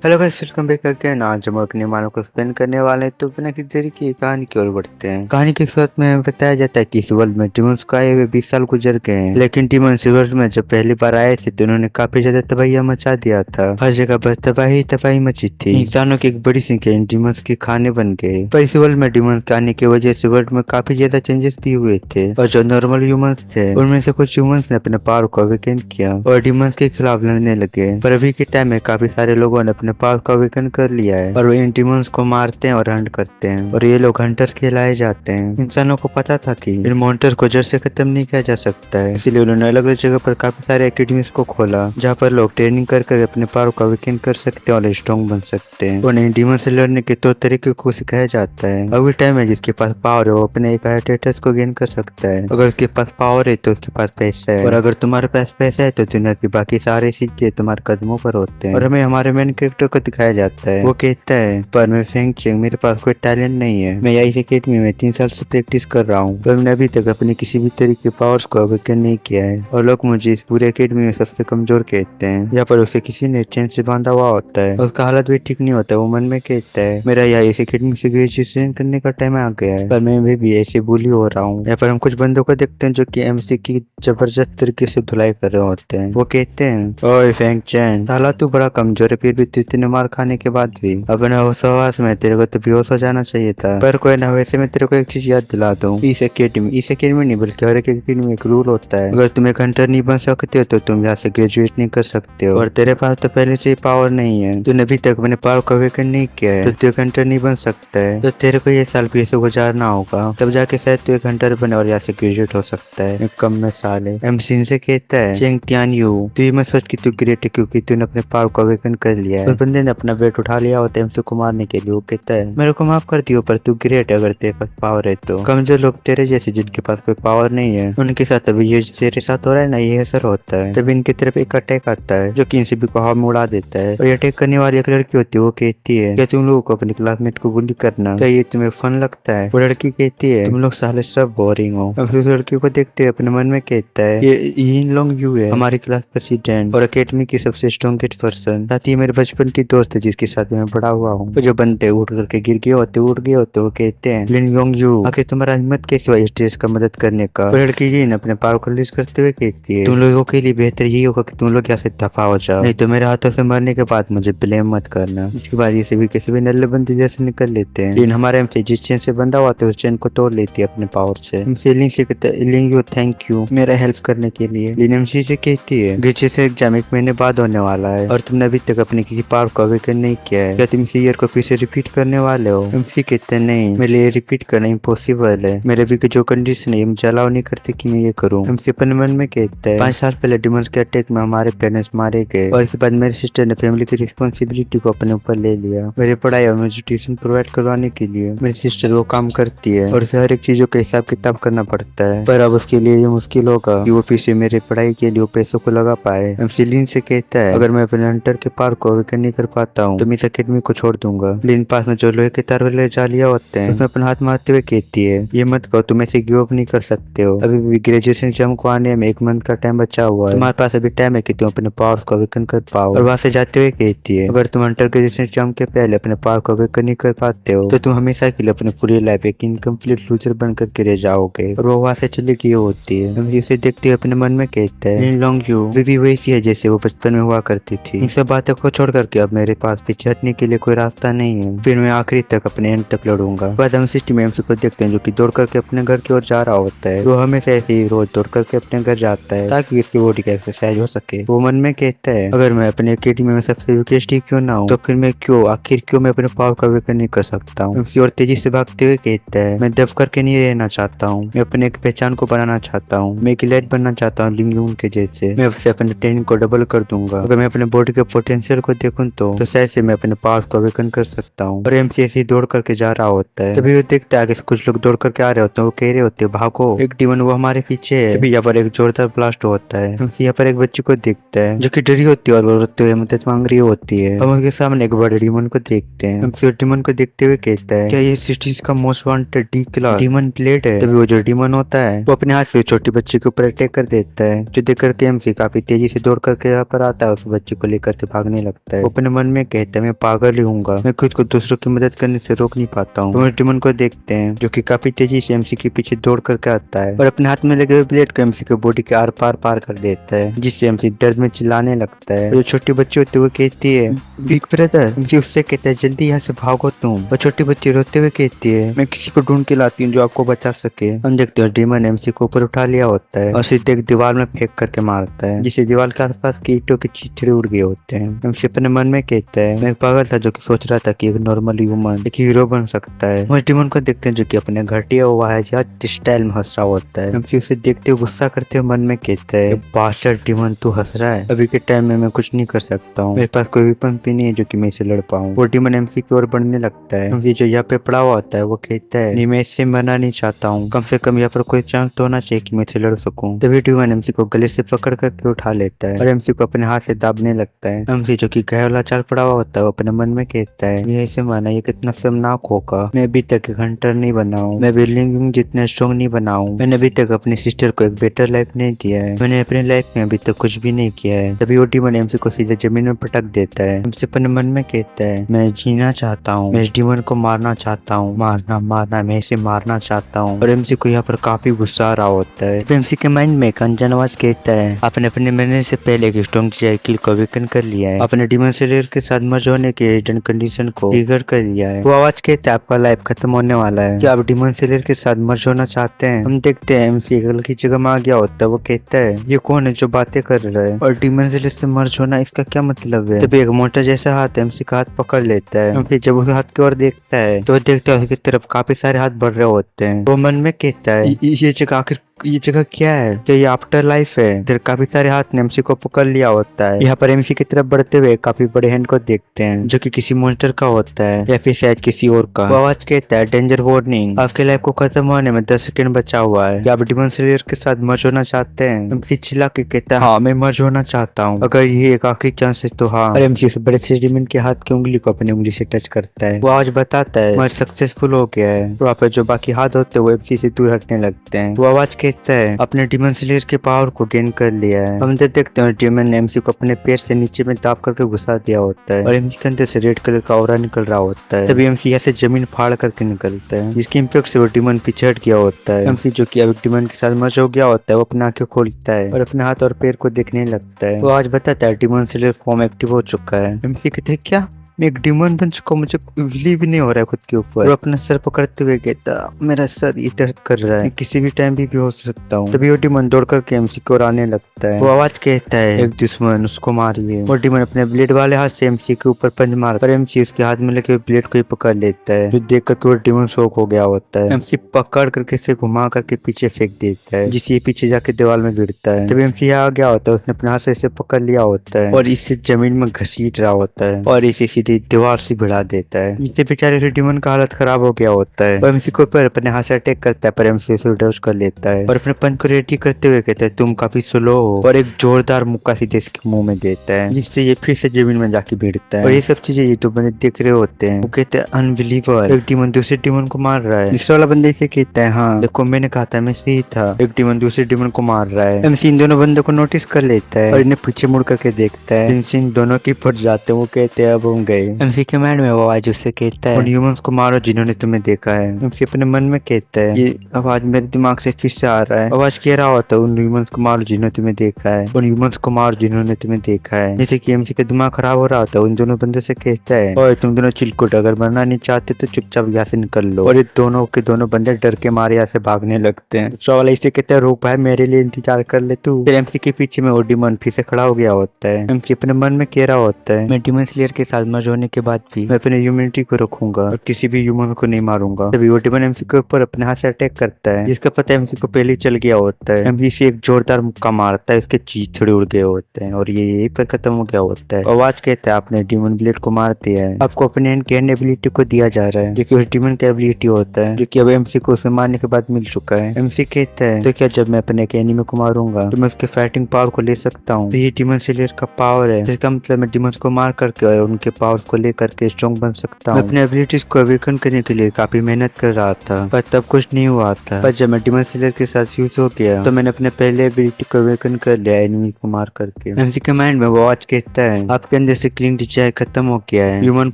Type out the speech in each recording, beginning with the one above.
Hello guys, welcome back again. आज हम अपने मानव को स्पेंड करने वाले हैं, तो बिना किसी देरी की कहानी की ओर बढ़ते हैं। कहानी की शुरुआत में हमें बताया जाता है कि इस वर्ल्ड में डिमंस को आए हुए 20 साल गुजर गए हैं, लेकिन डिमंस वर्ल्ड में जब पहली बार आए थे तो उन्होंने काफी ज्यादा तबाही मचा दिया था। हर जगह बस तबाही तबाही मची थी। इंसानों की एक बड़ी संख्या इन डिमंस के खाने बन गए। पर इस वर्ल्ड में डिमंस के आने की वजह से वर्ल्ड में काफी ज्यादा चेंजेस भी हुए थे, और जो नॉर्मल ह्यूमंस थे उनमें से कुछ ह्यूमंस ने अपने पावर को अवेकन किया और डिमंस के खिलाफ लड़ने लगे। पर अभी के टाइम में काफी सारे लोगों ने अपने पावर को अवेकन कर लिया है और वो इन डिमंस को मारते हैं और हंट करते हैं, और ये लोग हंटर्स कहलाए जाते हैं। इंसानों को पता था कि इन मॉन्स्टर को जड़ से खत्म नहीं किया जा सकता है, इसलिए उन्होंने अलग अलग जगह पर काफी सारे एकेडमीज को खोला जहाँ पर लोग ट्रेनिंग कर कर अपने पावर को अवेकन कर सकते हैं और स्ट्रॉन्ग बन सकते हैं। उन्हें इन डिमंस से लड़ने के तौर तरीके को सिखाया जाता है। अभी टाइम है जिसके पास पावर है वो अपने एक स्टेटस को गेन कर सकता है। अगर उसके पास पावर है तो उसके पास पैसा है, और अगर तुम्हारे पास पैसा है तो दुनिया की बाकी सारे सिक्के तुम्हारे कदमों पर होते हैं। और हमें हमारे मेन कैरेक्टर को दिखाया जाता है। वो कहता है, पर मैं फेंग चेंग, मेरे पास कोई टैलेंट नहीं है। मैं यही अकेडमी में 3 साल से प्रैक्टिस कर रहा हूँ, पर मैंने अभी तक अपने किसी भी तरीके के पावर्स को अवेकन नहीं किया है, और लोग मुझे इस पूरे अकेडमी में सबसे कमजोर कहते हैं। यहाँ पर उसे किसी ने चेन से बांधा हुआ होता है, उसका हालत भी ठीक नहीं होता। वो मन में कहता है, मेरा यहाँ इस अकेडमी से ग्रेजुएशन करने का टाइम आ गया है, पर मैं भी ऐसे बुली हो रहा हूँ। यहाँ पर हम कुछ बंदों को देखते हैं जो कि एमसी की जबरदस्त तरीके से धुलाई कर रहे होते हैं। वो कहते हैं, ओए फेंग चैन, साला तू बड़ा कमजोर है, फिर भी तू इतने मार खाने के बाद भी अपने होश में तेरे को तो बेहोश हो जाना चाहिए था। पर कोई ना, वैसे मैं तेरे को एक चीज याद दिला दूं, इस अकेडमी नहीं बल्कि हर एक अकेडमी में एक रूल होता है। अगर तुम एक हंटर नहीं बन सकते हो तो तुम यहाँ से ग्रेजुएट नहीं कर सकते हो, और तेरे पास तो पहले से ही पावर नहीं है, तूने अभी तक अपने पावर को अवेकन नहीं किया है, तो तू एक हंटर नहीं बन सकता है। तो तेरे को ये साल भी ऐसे गुजारना होगा, तब जाके शायद तू एक हंटर बने और यहाँ से ग्रेजुएट हो सकता है। कम में साले एमसिन से कहता है, चेंग तियान यू, तू ये मत सोच कि तू ग्रेट है क्योंकि तूने अपने पावर को अवेकन कर लिया है। उस बंदे ने अपना वेट उठा लिया होता है एमसी को मारने के लिए। वो कहता है, मेरे को माफ कर दियो, पर तू ग्रेट है अगर तेरे पास पावर है तो। कमजोर लोग तेरे जैसे जिनके पास कोई पावर नहीं है, उनके साथ अभी ये तेरे साथ हो रहा है ना, ये असर होता है। तभी इनकी तरफ एक अटैक आता है जो कि इन सभी को हवा में उड़ा देता है। और ये अटैक करने वाली एक लड़की होती है। वो कहती है, क्या तुम लोगों को अपने क्लासमेट को बुली करना, क्या ये तुम्हें फन लगता है? वो लड़की कहती है, तुम लोग साले सब बोरिंग हो। अब उस लड़की को देखते हुए अपने मन में कहता है, ये इन लोग यू है, हमारी क्लास प्रेसिडेंट और अकेडमी की सबसे स्ट्रॉन्गेस्ट पर्सन, साथ ही मेरे बचपन की दोस्त है जिसके साथ मैं बड़ा हुआ हूँ। तो जो बनते उठ करके गिर गए होते उठ गए होते, वो कहते हैं, लिन योंग यू, आखिर तुम्हारा हिम्मत कैसे हुआ स्टेज का मदद करने का? वो लड़की जी अपने पावर को रिलीज करते हुए कहती है, तुम लोगों के लिए बेहतर यही होगा कि तुम लोग यहाँ से दफा हो जाओ, नहीं तो मेरे हाथों से मरने के बाद मुझे ब्लेम मत करना। इसके बाद ये सभी किसी भी नल्ले बंदी जैसे निकल लेते हैं। लेकिन हमारे हमसे जिस चेन से बंधा हुआ था उस चेन को तोड़ लेती है अपने पावर से। हमसे लिंग यू थैंक यू मेरा हेल्प करने के लिए। लेकिन एमसी से कहती है, ग्रेजुएशन एग्जाम 1 महीने बाद होने वाला है और तुमने अभी तक अपने किसी पावर को अवेकन नहीं किया है, क्या तुम इस ईयर को फिर से रिपीट करने वाले हो? एमसी कहते हैं, नहीं, मेरे लिए रिपीट करना इम्पॉसिबल है, मेरे भी जो कंडीशन है मुझे अलाउ नहीं करते कि मैं ये करूँ। एमसी अपने मन में कहता है, 5 साल पहले डिमंस के अटैक में हमारे पेरेंट्स मारे गए, और इसके बाद मेरे सिस्टर ने फैमिली की रिस्पॉन्सिबिलिटी को अपने ऊपर ले लिया। मेरी पढ़ाई और मुझे ट्यूशन प्रोवाइड करवाने के लिए मेरी सिस्टर वो काम करती है, और उसे हर एक चीजों का हिसाब किताब करना पड़ता है। पर अब उसके लिए ये मुश्किल होगा कि वो फिर से मेरे पढ़ाई के लिए पैसों को लगा पाए। एमसी लिन से कहता है, अगर मैं अपने हंटर के पावर को अवेकन नहीं कर पाता हूँ तो मैं इस अकेडमी को छोड़ दूंगा। लिन पास में जो लोहे के तार वाले जालिया होते हैं उसमें अपना हाथ मारते हुए कहती है, ये मत कहो, तुम ऐसे गिव अप नहीं कर सकते हो, अभी भी ग्रेजुएशन एग्जाम को आने में 1 मंथ का टाइम बचा हुआ है, तुम्हारे पास अभी टाइम है कि तुम अपने पावर्स को अवेकन कर पाओ। और वहां से जाते हुए कहती है, अगर तुम हंटर ग्रेजुएशन एग्जाम के पहले अपने पावर को अवेकन नहीं कर पाते हो तो तुम हमेशा के लिए अपनी पूरी लाइफ एक इनकम्प्लीट लूजर बन करके रह जाओगे। और वो वहां से चली गई होती है। उसे देखते हुए अपने मन में कहता है, लिन लोंग यू भी वैसी है जैसे वो बचपन में हुआ करती थी। इन सब बातों को छोड़ करके अब मेरे पास पीछे हटने के लिए कोई रास्ता नहीं है, फिर मैं आखिरी तक अपने एंड तक लड़ूंगा। बाद हम सिस्टम एमसी को देखते हैं जो कि दौड़ करके अपने घर की ओर जा रहा होता है। वो हमेशा ऐसे ही रोज दौड़ करके अपने घर जाता है ताकि इसकी बॉडी का एक्सरसाइज हो सके। वो मन में कहता है, अगर मैं अपने अकेडमी में सबसे वीकेस्ट ही क्यों ना हूँ तो फिर मैं क्यों मैं अपने पावर का अवेकन नहीं कर सकता हूँ। एमसी और तेजी से भागते हुए कहता है, मैं दब करके नहीं रहना चाहता हूँ, मैं अपने एक पहचान को बनाना चाहता हूँ, मैं एक लाइट बनना चाहता हूँ लिंग यून के जैसे। मैं उससे अपने ट्रेनिंग को डबल कर दूंगा। अगर मैं अपने बॉडी के पोटेंशियल को देखूं तो शायद से मैं अपने पावर्स को अवेकन कर सकता हूँ। और एमसी ऐसे ही दौड़ करके जा रहा होता है। तभी वो देखता है कि कुछ लोग दौड़ करके आ रहे होते हैं। वो कह रहे होते हैं, भागो, एक डिमन वो हमारे पीछे है। तभी यहाँ पर एक जोरदार ब्लास्ट होता है। एमसी यहाँ पर एक बच्ची को देखता है जो कि डरी होती है और वो रोते हुए मदद मांग रही होती है। हम उनके सामने एक बड़े डिमन को देखते हैं। एमसी उस डिमन को देखते हुए कहता है, क्या ये सिटीज का most wanted D class demon plate है? तभी वो जो डिमन होता है वो अपने हाथ से छोटी बच्ची के ऊपर अटैक कर देता है, जो देख करके एमसी काफी तेजी से दौड़ करके यहाँ पर आता है, उस बच्ची को लेकर के भागने लगता है। वो अपने मन में कहता है मैं पागल ही हूँगा, मैं खुद को दूसरों की मदद करने से रोक नहीं पाता हूँ। तो डिमन को देखते हैं जो कि काफी तेजी से एमसी के पीछे दौड़ करके आता है और अपने हाथ में लगे हुए ब्लेड को एमसी के बॉडी के आर पार कर देता है, जिससे एमसी दर्द में चिल्लाने लगता है। जो छोटी बच्ची होती है वो कहती है बिग ब्रदर। एमसी उससे कहता है जल्दी यहाँ से भागो तुम। और छोटी बच्ची रोते हुए कहती है मैं किसी को ढूंढ के लाती हूँ जो आपको बचा सके। हम देखते हैं डिमन एमसी को ऊपर उठा लिया होता है और सीधे एक दीवार में फेंक करके मारता है, जिससे दीवार के आसपास की ईंटों के चिथड़े उड़ गए होते हैं। एमसी अपने मन में कहता है मैं एक पागल था जो कि सोच रहा था कि एक नॉर्मल ह्यूमन एक हीरो बन सकता है। और डिमन को देखते हैं जो कि अपने घटिया हुआ है स्टाइल में हंस रहा होता है। एमसी उसे देखते हुए गुस्सा करते हुए मन में कहता है बास्टर्ड डिमन तू हंस रहा है, अभी के टाइम में मैं कुछ नहीं कर सकता हूँ, मेरे पास कोई वेपन भी नहीं है जो कि मैं इसे लड़ पाऊँ। वो डिमन एमसी की ओर बढ़ने लगता है। एमसी जो यहाँ पे पड़ा हुआ होता है वो कहता है नहीं मैं इससे मरना नहीं चाहता हूँ, कम से कम यहाँ पर कोई चांस तो होना चाहिए कि मैं इसे लड़ सकूं। तभी डिमन एमसी को गले से पकड़ करके उठा लेता है और एमसी को अपने हाथ से दाबने लगता है। एमसी जो कि घायल चाल पड़ा हुआ होता है वो अपने मन में कहता है ये ऐसे माना ये कितना शर्मनाक होगा, मैं अभी तक एक हंटर नहीं बना हूँ, मैं बिल्डिंग जितना स्ट्रॉन्ग नहीं बना हूँ, मैंने अभी तक अपनी सिस्टर को एक बेटर लाइफ नहीं दिया है, मैंने अपनी लाइफ में अभी तक कुछ भी नहीं किया है। तभी वो डिमन एमसी को सीधे जमीन में पटक देता है। एमसी अपने मन में कहता है मैं जीना चाहता हूँ, मैं इस डिमन को मारना चाहता हूँ, मारना मारना मैं इसे मारना चाहता हूँ। और एमसी को यहाँ पर काफी गुस्सा आ रहा होता है। एमसी के माइंड में एक अनजान आवाज कहता है आपने अपने मरने से पहले एक स्ट्रॉन्ग किल को अवेकन कर लिया है, अपने डिमन स्लेयर के साथ मर्ज होने के हिडन कंडीशन को ट्रिगर कर लिया है। वो आवाज कहता है आपका लाइफ खत्म होने वाला है, क्या आप डिमन स्लेयर के साथ मर्ज होना चाहते हैं? हम देखते हैं एमसी एक अलग ही जगह में आ गया होता है। वो कहता है ये कौन है जो बातें कर रहा है और डिमन स्लेयर से मर्ज होना इसका क्या मतलब है? तभी एक मोटा जैसा हाथ एमसी का हाथ पकड़ लेता है। फिर जब उस हाथ की ओर देखता है तो देखता है उसकी तरफ काफी सारे हाथ बढ़ रहे होते हैं। वो मन में कहता है ये जगह आखिर ये जगह क्या है? क्या ये आफ्टर लाइफ है? इधर काफी सारे हाथ ने एमसी को पकड़ लिया होता है। यहाँ पर एमसी की तरफ बढ़ते हुए काफी बड़े हैंड को देखते हैं जो कि किसी मॉन्स्टर का होता है या फिर शायद किसी और का। वो आवाज कहता है डेंजर वार्निंग, आपके लाइफ को खत्म होने में 10 सेकंड बचा हुआ है, क्या आप डिमन स्लेयर के साथ मर्ज होना चाहते हैं? एमसी चिल्ला के कहता है हाँ मैं मर्ज होना चाहता हूँ, अगर ये एक आखिरी चांस है तो हाँ। और एमसी उस बड़े से डिमन के हाथ की उंगली को अपनी उंगली से टच करता है। वो आवाज बताता है मर्ज सक्सेसफुल हो गया है। वहाँ पर जो बाकी हाथ होते हैं वो एमसी से दूर हटने लगते हैं। वो आवाज कहता है अपने डिमन स्लेयर के पावर को गेन कर लिया है। हम देखते हैं डिमन ने एमसी को अपने पैर से नीचे में दाब करके घुसा दिया होता है और एमसी के अंदर से रेड कलर का ऑरा निकल रहा होता है। तभी एमसी यहाँ से जमीन फाड़ करके निकलता है, जिसके इम्पैक्ट से वो डिमन पीछे हट गया होता है। एमसी जो कि अब डिमन के साथ मर्ज हो गया होता है वो अपने आंखें खोलता है और अपने हाथ और पैर को देखने लगता है। वो आज बताता है डिमन स्लेयर फॉर्म एक्टिव हो चुका है। एमसी कहते हैं क्या मैं एक डिमन बन चुका हूँ, मुझे बिलीव नहीं हो रहा है खुद के ऊपर। वो अपना सर पकड़ते हुए कहता मेरा सर ये दर्द कर रहा है, मैं किसी भी टाइम भी हो सकता हूँ। तभी वो डिमन दौड़ करके एमसी को आने लगता है। वो आवाज कहता है एक दुश्मन उसको मारिए। वो डिमन अपने ब्लेड वाले हाथ से एमसी के ऊपर पंच मारता है, एमसी उसके हाथ में लगे ब्लेड को ही पकड़ लेता है। जो देख करके वो डिमन शॉक हो गया होता है। एमसी पकड़ करके इसे घुमा करके पीछे फेंक देता है, जिससे ये पीछे जाके दीवार में गिरता है। तभी एमसी आ गया होता है, उसने अपने हाथ से इसे पकड़ लिया होता है और इसे जमीन में घसीट रहा होता है और इसे सीधे दीवार से भिड़ा देता है। इससे बेचारे डिमन का हालत खराब हो गया होता है। एमसी को ऊपर अपने हाथ से अटैक करता है पर एमसी उसे डॉज कर लेता है और अपने पंच को रेडी करते हुए कहता है तुम काफी स्लो हो और एक जोरदार मुक्का सीधे इसके मुंह में देता है, जिससे ये फिर से जमीन में जाके भिड़ता है। और ये सब चीजें ये तो बंदे देख रहे होते हैं। वो कहते हैं अनबिलीवर, एक डिमन दूसरे डिमन को मार रहा है। दूसरा वाला बंदे इसे कहता है हाँ देखो मैंने कहा था मैं सही था, एक डिमन दूसरे डिमन को मार रहा है। एमसी इन दोनों बंदों को नोटिस कर लेता है और इन्हें पीछे मुड़ करके देखता है। एमसी इन दोनों की फट जाते हैं। वो कहते हैं अब हम गए। एमसी के माइंड में वो आवाज उससे कहता है उन ह्यूमंस को मारो जिन्होंने तुम्हें देखा है। एमसी अपने मन में कहता है ये आवाज मेरे दिमाग से फिर से आ रहा है। आवाज कह रहा होता है उन ह्यूमंस को मारो जिन्होंने तुम्हें देखा है, उन ह्यूमंस को मारो जिन्होंने तुम्हें देखा है। जैसे कि एमसी का दिमाग खराब हो रहा होता है उन दोनों बंदों से कहता है और तुम दोनों चिलकुट अगर मरना नहीं चाहते तो चुपचाप यहाँ से निकल लो। और ये दोनों के दोनों बंदे डर के मारे यहाँ से भागने लगते हैं। दूसरा वाला इसे कहता है रुक भाई मेरे लिए इंतजार कर ले तू। फिर एमसी के पीछे में वो डिमन फिर से खड़ा हो गया होता है। एमसी अपने मन में कह रहा होता है मैं डिमन स्लेयर के साथ मर्ज होने के बाद भी मैं अपने ह्यूमैनिटी को रखूंगा और किसी भी ह्यूमन को नहीं मारूंगा। तभी वो डिमन एमसी के ऊपर अपने हाथ से अटैक करता है, जिसका पता एमसी को पहले चल गया होता है। एमसी से एक जोरदार मुक्का मारता है, उसके चीथ थोड़े उड़ गए होते हैं और ये यहीं पर खत्म हो गया होता है। आवाज कहता है आपने डिमन ब्लेड को मार दिया है, आपको अपने हैंड की एबिलिटी को दिया जा रहा है जो कि उस डिमन का एबिलिटी होता है जो कि अब एमसी को उसे मारने के बाद मिल चुका है। एमसी कहता है तो क्या जब मैं अपने एनिमी को मारूंगा तो मैं उसके फाइटिंग पावर को ले सकता हूँ? तो ये डिमन स्लेयर का पावर है, जिसका मतलब मैं डिमन को मार करके और उनके पावर पावर्स को लेकर के स्ट्रॉन्ग बन सकता हूँ। मैं अपने एबिलिटीज को अवेकन करने के लिए काफी मेहनत कर रहा था, पर तब कुछ नहीं हुआ था। पर जब मैं डिमन स्लेयर के साथ फ्यूज हो गया तो मैंने अपने पहले एबिलिटी को अवेकन कर लिया एनिमी को मार करके। एमसी के माइंड में वो आज कहता है आपके अंदर से किलिंग डिजायर खत्म हो गया है, ह्यूमन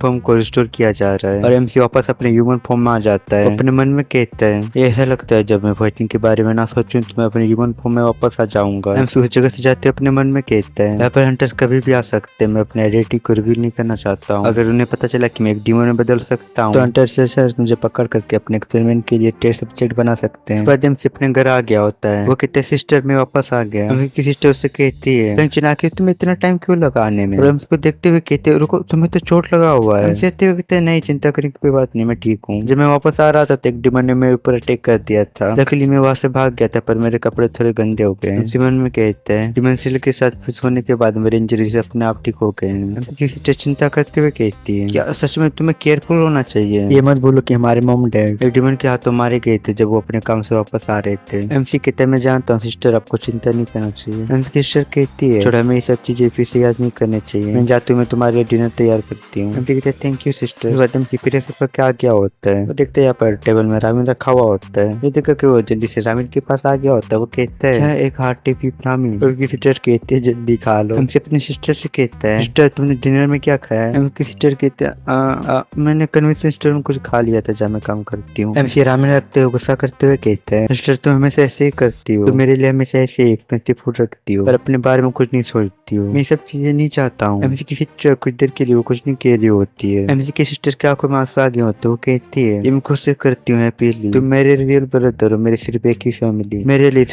फॉर्म को रिस्टोर किया जा रहा है। और एमसी वापस अपने ह्यूमन फॉर्म में आ जाता है। अपने मन में कहता है ऐसा लगता है जब मैं फाइटिंग के बारे में ना सोचूं तो मैं अपने ह्यूमन फॉर्म में वापस आ जाऊंगा। एमसी उस जगह से जाते अपने मन में कहता है यहाँ पर हंटर्स कभी भी आ सकते हैं, मैं अपने आइडेंटिटी को रिवील नहीं करना चाहता हूँ। अगर उन्हें पता चला कि मैं एक डीमन में बदल सकता हूँ तो हंटर्स मुझे पकड़ करके अपने एक्सपेरिमेंट के लिए टेस्ट सब्जेक्ट बना सकते हैं। बाद एमसी अपने घर आ गया होता है। वो कहते हैं सिस्टर में वापस आ गया। उनकी सिस्टर उससे कहती है आखिर तुम्हें इतना टाइम क्यों लगा आने में। और उसको देखते हुए कहते हैं रुको तुम्हें तो चोट लगा हुआ है। कहते हैं नहीं चिंता करने की कोई बात नहीं, मैं ठीक हूँ। जब मैं वापस आ रहा था तो एक डिमन ने मेरे ऊपर अटैक कर दिया था। लकीली मैं वहां से भाग गया था पर मेरे कपड़े थोड़े गंदे हो गए। सिमन में कहते हैं डिमन स्लेयर के साथ फिश होने के बाद मेरे इंजरी से अपने आप ठीक हो गए। सिस्टर चिंता करते हुए कहती है क्या सच में तुम्हें केयरफुल होना चाहिए, ये मत बोलो कि हमारे मॉम डैड एक डिमन के हाथों मारे गए थे जब वो अपने काम से वापस आ रहे थे। एमसी कहते हैं मैं जानता हूँ सिस्टर आपको चिंता नहीं करना चाहिए। एमसी सिस्टर कहती है छोड़ा हमें ये सब चीजें फिर से याद नहीं करनी चाहिए, मैं जाती हूँ मैं तुम्हारे लिए डिनर तैयार करती हूँ। एमसी कहते हैं थैंक यू सिस्टर। फिर पर क्या क्या होता है वो देखते हैं यहाँ पर टेबल में रामिन रखा हुआ होता है। ये देखकर के वो जल्दी से रामिन के पास आ गया होता है। वो कहता है एक हार्ट टिपी रामिन। उसकी सिस्टर कहती है जल्दी खा लो। हमसे अपनी सिस्टर से कहता है सिस्टर तुमने डिनर में क्या खाया है। उनकी सिस्टर कहते हैं मैंने कन्वेंशन स्टोर में कुछ खा लिया था जहाँ मैं काम करती हूँ। एमसी रामिन रखते हुए गुस्सा करते हुए कहता है सिस्टर तुम हमेशा ऐसे ही करती हो, तुम मेरे लिए हमेशा ऐसे ही एक्सपेंसिव फूड रखती हो पर अपने बारे में कुछ नहीं सोचती हो। मैं सब चीजें नहीं चाहता हूँ। एमसी की सिस्टर कुछ देर के लिए वो कुछ नहीं कह रही होती है। एमसी की सिस्टर की आंखों में आंसू आ गए होते। वो कहती है ये मैं खुद से करती हूँ हैप्पीली, तुम मेरे रियल ब्रदर हो, मेरे सिर्फ एक ही फैमिली, मेरे लिए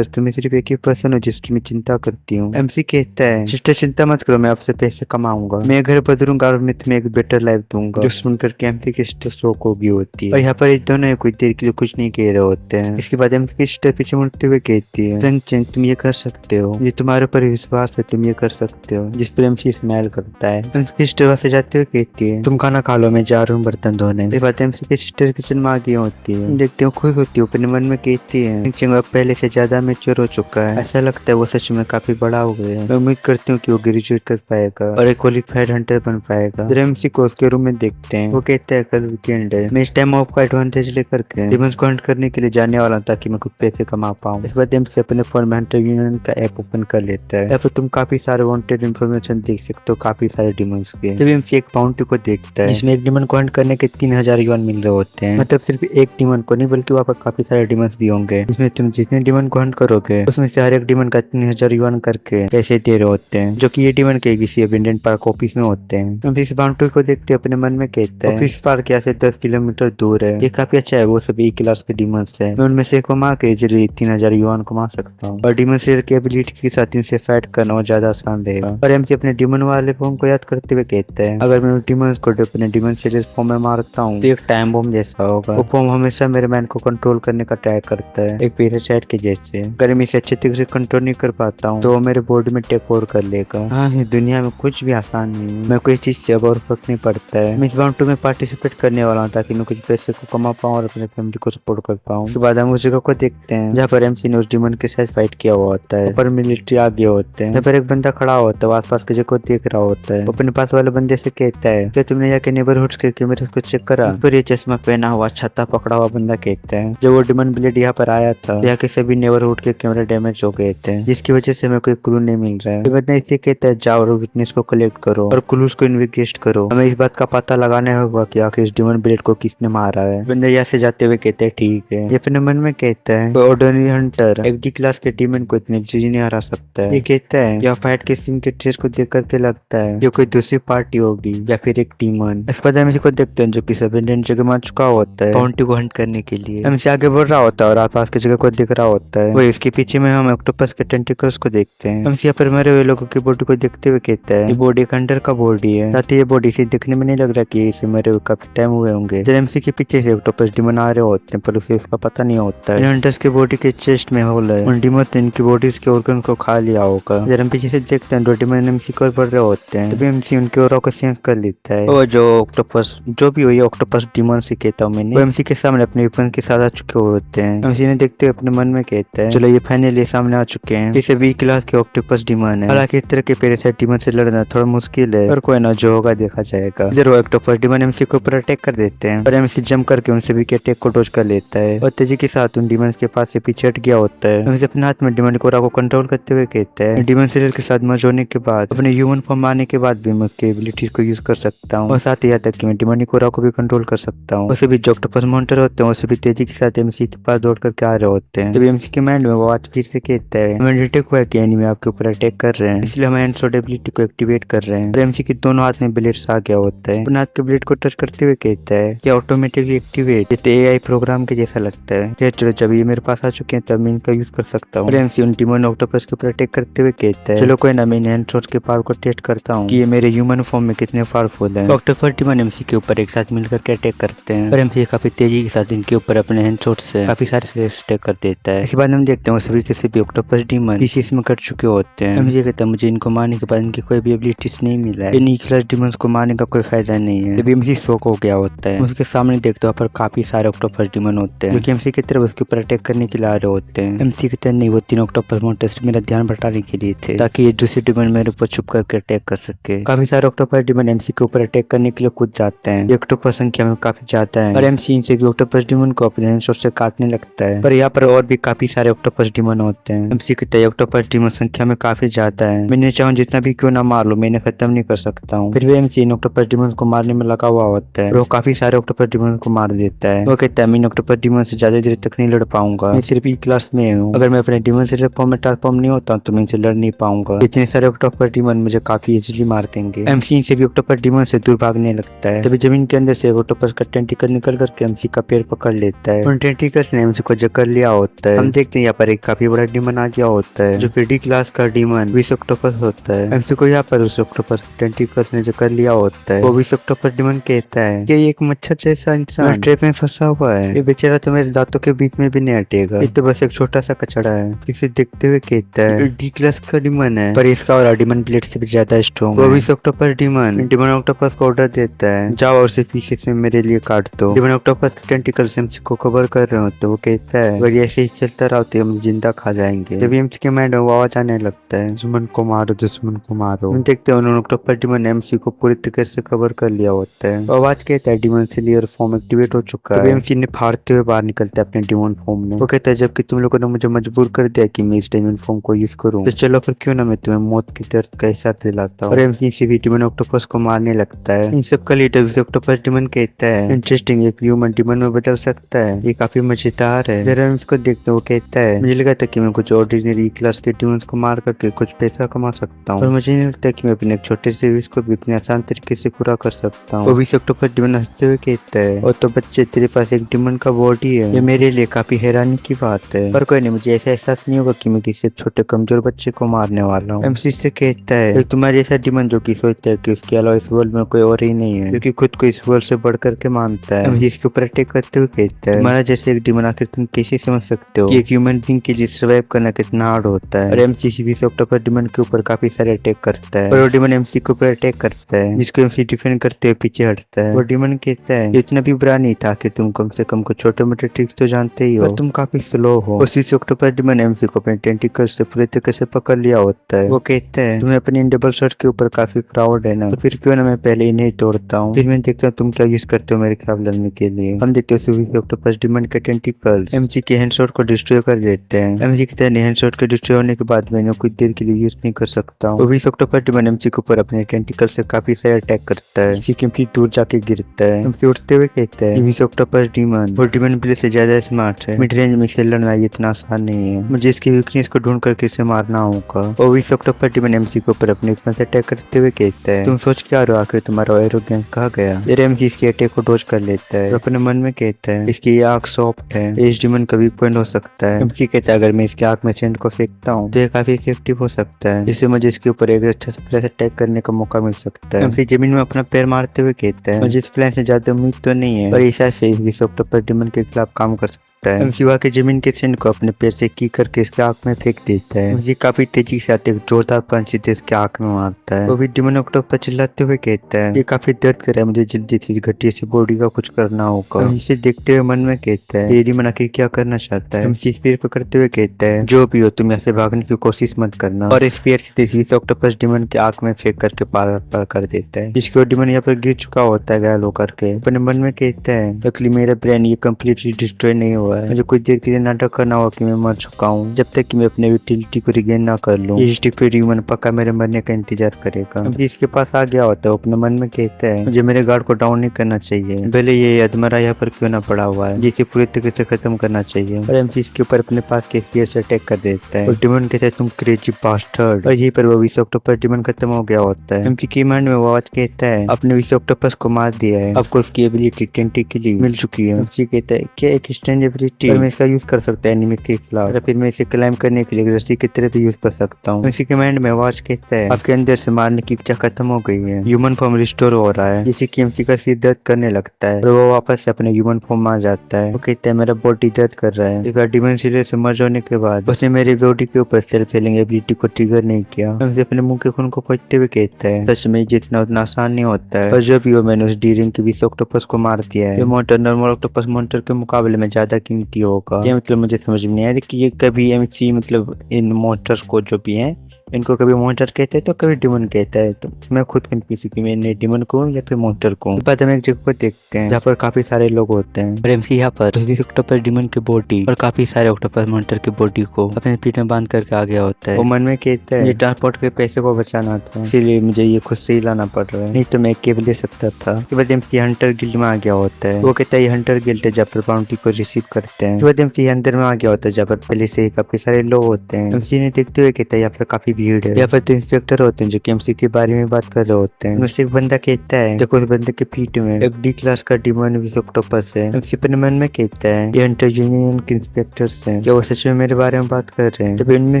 तुम सिर्फ एक ही पर्सन हो जिसकी मैं चिंता करती हूँ। एमसी कहता है सिस्टर चिंता मत करो मैं आपसे पैसे कमाऊंगा, मैं घर बदलूंगा और मैं तुम्हें एक बेटर लाइफ दूंगा। जो सुन करके एमसी की सिस्टर शौक होगी होती है। और यहाँ पर दोनों कुछ देर के लिए कुछ नहीं कह रहे होते हैं। इसके बाद एमसी की सिस्टर पीछे मुड़ते हुए कहती है तुम ये कर सकते हो, ये तुम्हारे ऊपर विश्वास है, तुम ये कर सकते हो। जिस पर एमसी स्माइल करता है। एमसी की सिस्टर वहां से जाते हुए कहती है तुम खाना खा लो मैं जा रहा हूँ बर्तन धोने। एमसी की सिस्टर किचन में आ गई होती है। देखते हो खुश होती है अपने मन में कहती है पहले से ज्यादा मैच्योर हो चुका है, ऐसा लगता है वो सच में काफी बड़ा हो गया है। मैं उम्मीद करती हूँ कि वो ग्रेजुएट कर पाएगा और एक क्वालिफाइड हंटर बन पाएगा। फिर एमसी को उसके रूम में देखते हैं। वो कहता है कल वीकेंड है, मैं इस टाइम ऑफ का एडवांटेज लेकर के डिमंस को हंट करने के लिए जाने वाला ताकि मैं कुछ पैसे कमा पाऊँ। इस बार एमसी अपने फोन में हंटर यूनियन का ऐप ओपन कर लेता है। यहाँ पर तुम काफी सारे वांटेड इन्फॉर्मेशन देख सकते हो काफी सारे डिमंस के। तभी एमसी एक बाउंटी को देखता है जिसमें एक डिमन को हंट करने के 3000 युआन मिल रहे होते हैं। मतलब सिर्फ एक डिमन को नहीं बल्कि वहाँ पर काफी सारे डिमंस भी होंगे जिसमें तुम जितने डिमन को हंट करोगे उसमें से हर एक डिमन का 3000 युआन करके पैसे दे रहे होते हैं, जो कि ये डिमन के किसी अबेंडेंट पार्क ऑफिस में होते हैं। हम इस बाउंड्री को देखते अपने मन में कहते हैं ऑफिस पार्क यहाँ से 10 किलोमीटर दूर है, ये काफी अच्छा है, वो सभी क्लास के डिमंस है, मैं उनमें से कमा के जरूर 3000 युआन कमा सकता हूँ और डिमन शेयर की एबिलिटी के साथ इनसे फाइट करना और ज्यादा आसान रहेगा। और एमसी अपने डिमन वाले फॉर्म को याद करते हुए कहते हैं अगर मैं डिमंस को अपने डिमन शेयर फॉर्म में मारता हूँ तो एक टाइम बम जैसा होगा। वो फॉर्म हमेशा मेरे माइंड को कंट्रोल करने का ट्राई करता है एक पैरासाइट के जैसे। अगर मैं इसे अच्छे तरीके से कंट्रोल नहीं कर पाता हूँ तो वो मेरे बॉडी में टेक ओवर कर लेगा। हाँ ये दुनिया में कुछ भी आसान नहीं है, मैं कोई चीज से अब और फर्क नहीं पड़ता है। मैं इस बाउंड्री में पार्टिसिपेट करने वाला हूँ ताकि मैं कुछ पैसे को कमा पाऊँ और अपने फैमिली को सपोर्ट कर पाऊँ। उसके बाद हम उस जगह को देखते हैं जहाँ पर एमसी ने उस डिमन के साथ फाइट किया हुआ होता है। ऊपर मिलिट्री आ गए होते हैं। यहाँ पर एक बंदा खड़ा होता है, आसपास की जगह को देख रहा होता है। अपने पास वाले बंदे से कहता है क्या तुमने यहाँ के नेबरहुड के कैमरे को चेक करा। पर ये चश्मा पहना हुआ छाता पकड़ा हुआ बंदा कहता है जब वो डिमन ब्लेड यहाँ पर आया था यहाँ के सभी नेबरहुड के कैमरे डैमेज हो गए थे जिसकी वजह से हमें कोई क्लू नहीं मिल रहा है। ये बंदा इसे कहता है जाओ और विटनेस को कलेक्ट करो और क्लूज को इन्वेस्टिगेट करो, हमें इस बात का पता लगाना होगा कि आखिर इस डिमन ब्लेड को किसने मारा है। बंदा यहाँ से जाते हुए कहते हैं ठीक है। ये अपने मन में कहता है ऑर्डिनरी हंटर एफडी क्लास के डिमन को इतनी जल्दी नहीं हरा सकता है। ये कहता है यह फाइट के सीन के ड्रेस को देख करके लगता है ये कोई दूसरी पार्टी होगी या फिर एक डिमन। अस्पताल में को देखते हैं जो कि सबेंडेंट जगह में चुका होता है बाउंटी को हंट करने के लिए। हमसे आगे बढ़ रहा होता है और आसपास की जगह को दिख रहा होता है। वही उसके पीछे में हम ऑक्टोपस के टेंटिकल्स को देखते हैं। हमसे यहाँ पर मरे हुए लोगों की बॉडी को देखते हुए कहता है ये बॉडी एक हंटर का बॉडी है, साथ ही ये बॉडी से दिखने में नहीं लग रहा कि इसे मरे हुए काफी टाइम हुए होंगे। जब एमसी के पीछे से ऑक्टोपस डिमन आ रहे होते हैं पर उसे उसका पता नहीं होता है। हंटर्स के बॉडी के चेस्ट में होल है, उन डिमन ने इनकी बॉडी के ऑर्गन को खा लिया होगा। जब हम पीछे से देखते हैं दो डिमन एमसी को बढ़ रहे होते हैं तभी एमसी उनके ऑरा को सेंस कर लेता है। और जो ऑक्टोपस जो भी हुई ऑक्टोपस डिमन से कहता हूँ मैंने, वो एमसी के सामने अपने वेपन के साथ आ चुके होते हैं। एमसी ने देखते हुए अपने मन में कहता है चलो ये फाइनली सामने आ चुके हैं, इसे बी क्लास के ऑक्टोपस डिमन है। हालांकि इस तरह के पैरासाइट डिमन से लड़ना थोड़ा मुश्किल है पर कोई ना, जो होगा देखा जाएगा। इधर वो ऑक्टोपस डीमन एमसी के ऊपर अटैक कर देते हैं और एमसी जंप करके उन सभी के अटैक को डॉज कर लेता है और तेजी के साथ उन डीमंस के पास से पीछे हट गया होता है। एमसी अपने हाथ में डीमन कोरा को कंट्रोल करते हुए कहता है डीमन सीरियल के साथ मर्ज होने के बाद अपने ह्यूमन फॉर्म आने के बाद भी मैं उसकी एबिलिटीज को यूज कर सकता हूँ और साथ ही यहाँ तक कि मैं डीमन कोरा को भी कंट्रोल कर सकता हूँ। वैसे भी जो ऑक्टोपस मॉन्स्टर होते हैं वैसे भी तेजी के साथ एमसी के पास दौड़ करके आ रहे होते हैं। तभी एमसी के माइंड में वो आज फिर से कहता है हमें डिटेक्ट हुआ कि एनिमी आपके ऊपर अटैक कर रहे हैं, इसलिए हम हैंड शॉट एबिलिटी को एक्टिवेट कर रहे हैं। एमसी के दोनों हाथ में ब्लेड्स आ गया होता है। अपने हाथ के ब्लेड को टच करते हुए कहता है कि ऑटोमेटिकली एक्टिवेट, ये तो एआई प्रोग्राम के जैसा लगता है। चलो जब ये मेरे पास आ चुके हैं तब मैं इनका यूज कर सकता हूँ। एमसी उन डीमन ऑक्टोपस के ऊपर अटैक करते हुए कहता है चलो कोई ना, मैं हैंड शॉट के पावर को टेस्ट करता हूँ कि ये मेरे ह्यूमन फॉर्म में कितने पावरफुल है। ऑक्टोपस डीमन एमसी के ऊपर एक साथ मिलकर के अटैक करते हैं और एमसी काफी तेजी के साथ इनके ऊपर अपने हैंड शॉट से काफी सारे अटैक कर देता है। इसके बाद हम देखते हैं सभी के सभी ऑक्टोपस डीमन पीसीस में कट चुके होते हैं। एमसी कहता है मुझे इनको मारने के बाद इनकी कोई भी एबिलिटीज नहीं मिला है, इन क्लास डीमंस को मारने का कोई फायदा नहीं है। तभी एमसी शॉक हो गया होता है। उसके सामने देखते हो पर काफी सारे ऑक्टोपस डीमन होते हैं जो कि एमसी की तरफ उसके ऊपर अटैक करने के लिए आ रहे होते हैं। एमसी कहते हैं नहीं, वो तीन ऑक्टोपस मॉन्स्टर मेरा ध्यान बटाने के लिए थे ताकि ये दूसरे डीमन मेरे ऊपर छुप करके अटैक कर सके। काफी सारे ऑक्टोपस डीमन एमसी के ऊपर अटैक करने के लिए कूद जाते हैं। ये ऑक्टोपस संख्या में काफी ज्यादा है और एमसी इनसे भी ऑक्टोपस डीमन को अपने हैंड शॉट से काटने लगता है। पर यहाँ पर और भी काफी सारे ऑक्टोपस डीमन होते हैं। एमसी कहते हैं ऑक्टोपस डीमन संख्या में काफी ज्यादा है, मैंने चाहूँ जितना भी क्यों ना मार लो, मैंने खत्म नहीं कर सकता हूँ। फिर भी एमसी इन ऑक्टोपस डीमन को मारने में लगा हुआ होता है और वो काफी सारे ऑक्टोपस डीमन को मार देता है। वो कहता है मैं इन ऑक्टोपस डीमन से ज्यादा देर तक नहीं लड़ पाऊंगा, मैं सिर्फ ई क्लास में हूँ, अगर मैं अपने डीमन से फॉर्म में ट्रांसफॉर्म नहीं होता तो मैं इनसे लड़ नहीं पाऊंगा, इतने सारे ऑक्टोपस डीमन मुझे काफी इजीली मार देंगे। एमसी इनसे भी ऑक्टोपस डीमन से दूर भागने लगता है। तभी जमीन के अंदर से ऑक्टोपस का टेंटिकल निकल करके एमसी का पैर पकड़ लेता है। उन टेंटिकल्स ने एमसी को जकड़ लिया होता है। हम देखते हैं यहाँ पर एक काफी बड़ा डीमन आ गया होता है जो कि डी क्लास का डीमन विस ऑक्टोपस होता है। एमसी को यहाँ पर उस ऑक्टोपस टेंटिकल्स ने जकड़ लिया होता है। वो विस ऑक्टोपस डीमन कहता है कि ये एक मच्छर जैसा इंसान ट्रैप में फंसा हुआ है, ये बेचारा तो मेरे दांतों के बीच में भी नहीं हटेगा, ये तो बस एक छोटा सा कचड़ा है। इसे देखते हुए कहता है डी क्लास का डीमन है पर इसका और डीमन ब्लेड से भी ज्यादा स्ट्रॉन्ग है। वो विस ऑक्टोपस डीमन ऑक्टोपस को ऑर्डर देता है जाओ और उसे पीछे से मेरे लिए काट दो। डीमन ऑक्टोपस के टेंटिकल्स एमसी को कवर कर रहे होते, वो कहता है अगर ऐसे ही चलता रहा तो हम जिंदा खा जाएंगे। जब एमसी के माइंड में आवाज आने लगता है दुश्मन को मारो, दुश्मन को मारो। हम देखते हैं उन्होंने ऑक्टोपस डीमन एमसी को पूरी तरीके से कवर कर लिया होता है। आवाज कहता है डीमन सिलियर फॉर्म एक्टिवेट हो चुका है। एमसी ने फाड़ते हुए बाहर निकलता है अपने डीमन फॉर्म में। वो कहता है जबकि तुम लोगों ने मुझे मजबूर कर दिया कि मैं इस डीमन फॉर्म को यूज करूं, तो चलो फिर क्यों ना मैं तुम्हें मौत की दर्द का एहसास दिलाता हूं। और एमसी से भी डीमन ऑक्टोपस को मारने लगता है। इन सब का लीडर ऑक्टोपस डीमन कहता है इंटरेस्टिंग, एक ह्यूमन डीमन में बदल सकता है, ये काफी मजेदार है। जरा इसको देखते वो कहता है मुझे लगा था कि मैं कुछ ऑर्डिनरी क्लास के डीमंस को मार करके कुछ पैसा कमा सकता हूँ, और मुझे नहीं लगता कि मैं अपने एक छोटे से विश को भी इतने आसान तरीके से पूरा कर सकता हूँ। वो भी ऑक्टोपस डीमन हंसते हुए कहता है और तो बच्चे तेरे पास एक डीमन का बॉडी है, ये मेरे लिए काफी हैरानी की बात है, पर कोई नहीं, मुझे ऐसा एहसास नहीं होगा कि मैं किसी छोटे कमजोर बच्चे को मारने वाला हूँ। एमसी से कहता है तुम्हारे ऐसा डीमन जो कि सोचता है कि उसके अलावा इस वर्ल्ड में कोई और ही नहीं है, क्योंकि खुद को इस वर्ल्ड से बढ़ करके मानता है। एमसी इसके ऊपर अटैक करते हुए कहता है तुम्हारा जैसे एक डीमन आखिर तुम कैसे समझ सकते हो कि एक ह्यूमन बीइंग के लिए सर्वाइव करना कितना हार्ड होता है। और एमसी भी ऑक्टोपस डीमन के ऊपर काफी सारे अटैक करता है और वो डीमन एमसी के ऊपर अटैक करता है जिसको एमसी डिफेंड करते हुए पीछे हटता है। वो डीमन कहता है ये इतना भी बुरा नहीं था कि तुम कम से कम कुछ छोटे मोटे ट्रिक्स तो जानते ही हो, तुम काफी स्लो हो। उसी से ऑक्टोपस डीमन एमसी को अपने टेंटिकल्स से पूरे तरीके से पकड़ लिया होता है। वो कहता है तुम्हें अपनी इन डबल शॉट के ऊपर काफी प्राउड है ना, तो फिर क्यों ना मैं पहले इन्हें तोड़ता हूँ, फिर मैं देखता हूँ तुम क्या यूज करते हो मेरे खिलाफ लड़ने के लिए। हम देखते हो ऑक्टोपस डीमन के टेंटिकल्स एमसी के हैंड शॉट को डिस्ट्रॉय कर देते हैं। एमसी कहता है हैंड शॉट के डिस्ट्रॉय होने के बाद मैं कुछ देर के लिए यूज नहीं कर सकता हूँ। वो भी ऑक्टोपस डीमन एमसी के ऊपर अपने टेंटिकल से काफी सारे अटैक करता है, इसी के दूर जाके गिरता है। एमसी उठते हुए कहता है ऑक्टोपस डीमन और डीमन प्ले से ज्यादा स्मार्ट है, मिड रेंज में से लड़ना इतना आसान नहीं है, मुझे इसकी वीकनेस को ढूंढ करके इसे मारना होगा। और भी ऑक्टोपस डीमन एमसी के ऊपर अपने से अटैक करते हुए कहता है तुम सोच क्या रहे हो, आखिर तुम्हारा एरोगेंस कहाँ गया। फिर एमसी इसके अटैक को डॉज कर लेता है और अपने मन में कहता है इसकी आंख सॉफ्ट है, इस डीमन का वीक पॉइंट हो सकता है। एमसी कहता है अगर मैं इसकी आंख में सेंट को फेंकता हूँ तो ये काफी इफेक्टिव हो सकता है, जिससे मुझे इसके ऊपर एक अच्छा से प्लेस अटैक करने का मौका मिल सकता है। एमसी जमीन में अपना पैर मारते हुए कहता है मुझे इस प्लान से ज्यादा उम्मीद तो नहीं है, पर ईशा से इस ऑक्टोपस डीमन के खिलाफ काम कर सकता लगता है। एमसी वहाँ के जमीन के सैंड को अपने पैर से की करके इसके आंख में फेंक देता है। एमसी काफी तेजी से आते जोरदार पंच सीधे इसके आंख में मारता है। वो भी डिमन ऑक्टोपस चिल्लाते हुए कहता है ये काफी दर्द कर रहा है, मुझे जल्दी से घटिया सी बॉडी का कुछ करना होगा। इसे देखते हुए मन में कहता है ये डिमन आखिर क्या करना चाहता है। एमसी स्पीयर पकड़ते हुए कहता है जो भी हो तुम यहाँ से भागने की कोशिश मत करना, और स्पीयर सीधे ऑक्टोपस डिमन के आंख में फेंक करके पार कर देता है। जिसके डिमन यहाँ पर गिर चुका होता है घायल होकर के। अपने मन में कहता है लकली मेरा ब्रेन ये कम्प्लीटली डिस्ट्रॉय नहीं हुआ है, मुझे कुछ देर के लिए नाटक करना होगा कि मैं मर चुका हूँ जब तक कि मैं अपने यूटिलिटी को रिगेन ना कर लूँ। ये स्टूपिड ह्यूमन पक्का मेरे मरने का इंतजार करेगा। अभी इसके पास आ गया होता है, अपने मन में कहता है मुझे मेरे गार्ड को डाउन नहीं करना चाहिए, भले ये अधमरा यहाँ पर क्यों ना पड़ा हुआ है, जिसे पूरी तरीके से खत्म करना चाहिए। और एमसी इसके ऊपर अपने पास के स्पीयर से अटैक कर देता है और डिमन कहता है तुम क्रेजी बास्टर्ड, और यहीं पर वो विश ऑक्टोपस डिमन खत्म हो गया होता है। एमसी की माइंड में वो आवाज कहता है अपने विश ऑक्टोपस को मार दिया है, आपको उसकी एबिलिटी टेंटिकली मिल चुकी है। एमसी कहता है क्या एक स्ट्रेंज एबिलिटी, मैं इसका यूज कर सकता है एनिमीज के खिलाफ, फिर मैं इसे क्लाइम करने के लिए रस्सी की तरह भी यूज कर सकता हूँ। एमसी के माइंड में आवाज कहता है आपके अंदर से मारने की इच्छा खत्म हो गई है, ह्यूमन फॉर्म रिस्टोर हो रहा है, जिससे कि एमसी का सिर दर्द करने लगता है और वो वापस से अपने ह्यूमन फॉर्म में आ जाता है। वो कहता है मेरा बॉडी दर्द कर रहा है। एक डिमन सीरियल से मर्ज होने के बाद उसने मेरी बॉडी के ऊपर सेल्फ हीलिंग एबिलिटी को ट्रिगर नहीं किया। एमसी अपने मुंह के खून को पोंछते हुए कहता है सच में जितना उतना आसान नहीं होता है, और जब भी वो मैंने उस डी-रिंग की विश ऑक्टोपस को मार दिया है, ये मॉन्स्टर नॉर्मल ऑक्टोपस मॉन्स्टर के मुकाबले में ज्यादा कीमती होगा। ये मतलब मुझे समझ में नहीं आया कि ये कभी एमसी मतलब इन मॉन्स्टर्स को जो भी हैं इनको कभी मॉन्स्टर कहते हैं तो कभी डिमन कहता है, तो मैं खुद कंफ्यूज हूं कि मैं इन्हें डिमन कहूं या फिर मॉन्स्टर कहूं। इसके बाद हम एक जगह को देखते हैं जहाँ पर काफी सारे लोग होते हैं और एमसी यहाँ पर उस ऑक्टोपस डिमन की बॉडी और काफी सारे ऑक्टोपस मॉन्स्टर की बॉडी को अपने पीठ में बांध करके आ गया होता है। वो मन में कहता है ये ट्रांसपोर्ट के पैसे को बचाना था, इसीलिए मुझे ये खुद से ही लाना पड़ रहा है, नहीं तो मैं केवल ले सकता था। उसके बाद एमसी हंटर गिल्ड में आ गया होता है। वो कहता है ये हंटर गिल्ड है जहाँ पर बाउंटी को रिसीव करते हैं। उसके बाद एमसी अंदर में आ गया होता है जहाँ पर पहले से ही काफी सारे लोग होते हैं। एमसी ने देखते हुए कहता है यहाँ पर काफी भीड़ है। यहाँ पर इंस्पेक्टर होते हैं जो एमसी के बारे में बात कर रहे होते हैं। उनसे एक बंदा कहता है देखो उस बंदे के पीठ में एक डी क्लास का डिमन विश ऑक्टोपस है। एमसी अपने मन में कहता है ये हंटर यूनियन के इंस्पेक्टर्स हैं, क्या वो सच में मेरे बारे में बात कर रहे हैं। तब इनमें